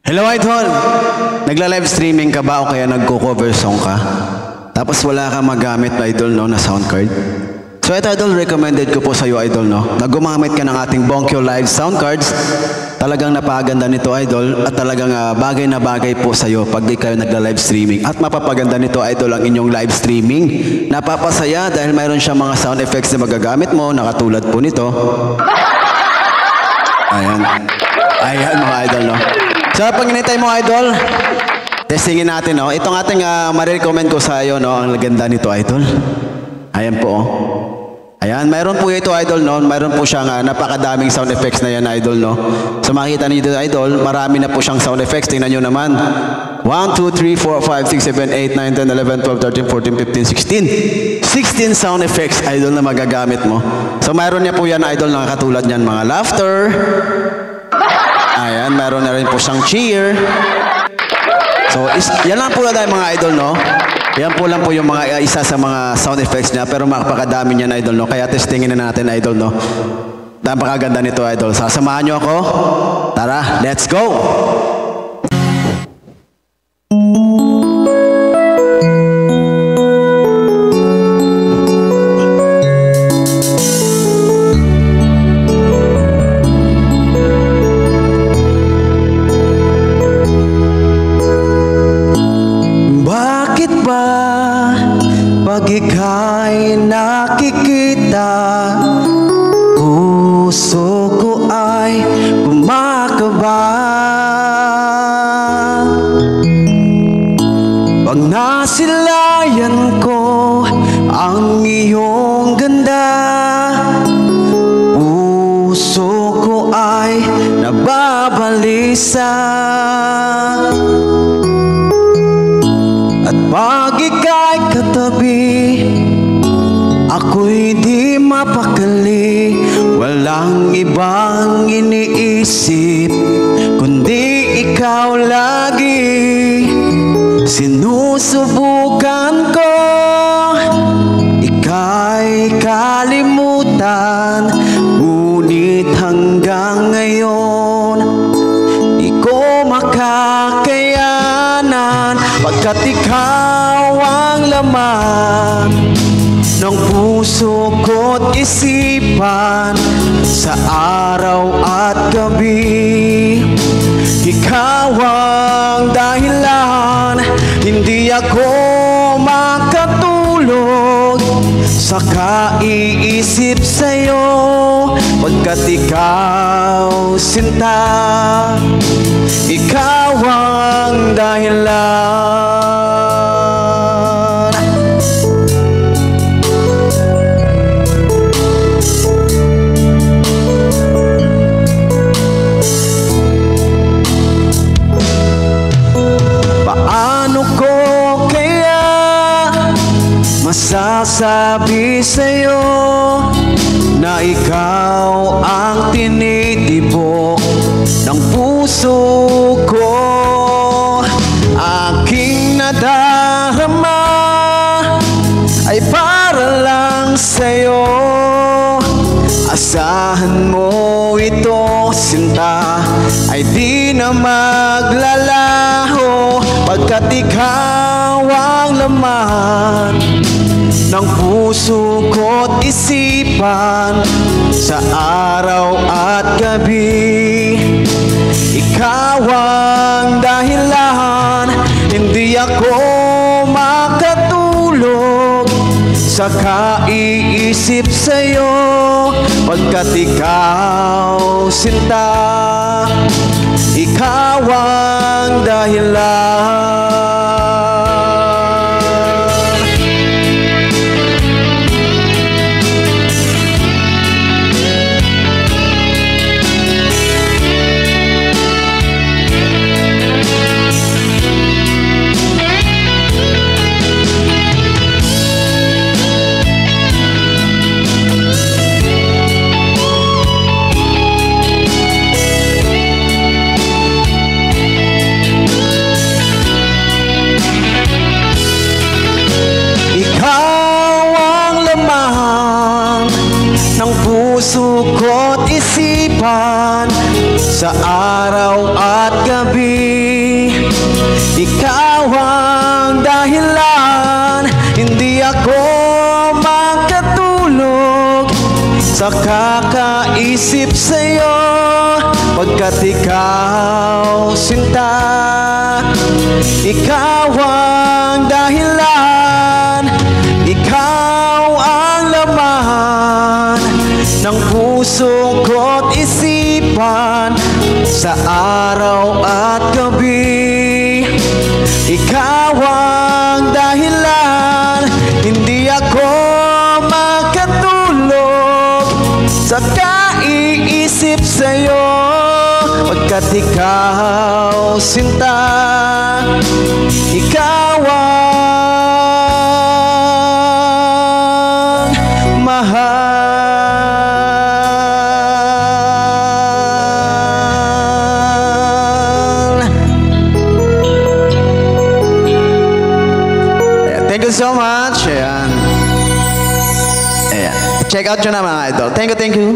Hello Idol! Nagla-live streaming ka ba o kaya nagko-cover song ka? Tapos wala kang magamit na Idol no, na sound card? So ito Idol, recommended ko po sa iyo Idol no, na gumamit ka ng ating Bonkyo Live sound cards. Talagang napaganda nito Idol at talagang bagay na bagay po sa iyo pag di kayo nagla-live streaming. At mapapaganda nito Idol ang inyong live streaming. Napapasaya dahil mayroon siyang mga sound effects na magagamit mo, nakatulad po nito. Ayan. Ayan mga Idol no. So pag inintay mo Idol, testingin natin no. Itong ating ma-recommend ko sa iyo no, ang ganda nito Idol. Ayan po oh. Ayan, mayroon po ito Idol no. Mayroon po siyang napakadaming sound effects na yan Idol no. So makikita niyo dito Idol, marami na po siyang sound effects. Tingnan niyo naman. 1, 2, 3, 4, 5, 6, 7, 8, 9, 10, 11, 12, 13, 14, 15, 16. 16 sound effects Idol na magagamit mo. So mayroon niya po yan Idol na katulad niyan mga laughter. Ayan, mayroon na rin po siyang cheer. So yan lang po na tayo mga Idol no. Yan po lang po yung mga isa sa mga sound effects niya, pero makapakadami niyan Idol no. Kaya testingin na natin Idol no. Napakaganda nito Idol. Sasamahan niyo ako? Tara, let's go! Pag ika'y nakikita, puso ko ay kumakaba. Pag nasilayan ko ang iyong ganda, puso ko ay nababalisa. At pag ika'y katabi, ako'y di mapakali. Walang ibang iniisip kundi ikaw lagi. Sinusubukan ko ika'y kalimutan, ngunit hanggang ngayon di ko makakayanan. Pagkat ikaw ang laman ng puso ko't isipan, sa araw at gabi. Ikaw ang dahilan, hindi ako makatulog sa kaiisip sa'yo. Pagkat ikaw sinta, ikaw ang dahilan. Paano ko kaya masasabi sa'yo na ikaw ang tinitibok ng puso ko? Aking nadarama ay para lang sa'yo. Asahan mo ito sinta, ay di na maglalaho. Pagkat ikaw ang laman ng puso ko't isipan, sa araw at gabi. Ikaw ang dahilan, hindi ako makatulog sa kaiisip sa'yo. Pagkat ikaw sinta, ikaw ang dahilan. Pagkat ikaw, sinta, ikaw ang dahilan, ikaw ang laman ng puso ko't isipan sa araw at gabi. Ikaw ang dahilan, hindi ako makatulog sa kaiisip sa'yo. Pagkat ikaw, sinta, ikaw ang mahal. Thank you so much. Ayan. Check out nyo na mga idol. Thank you, thank you.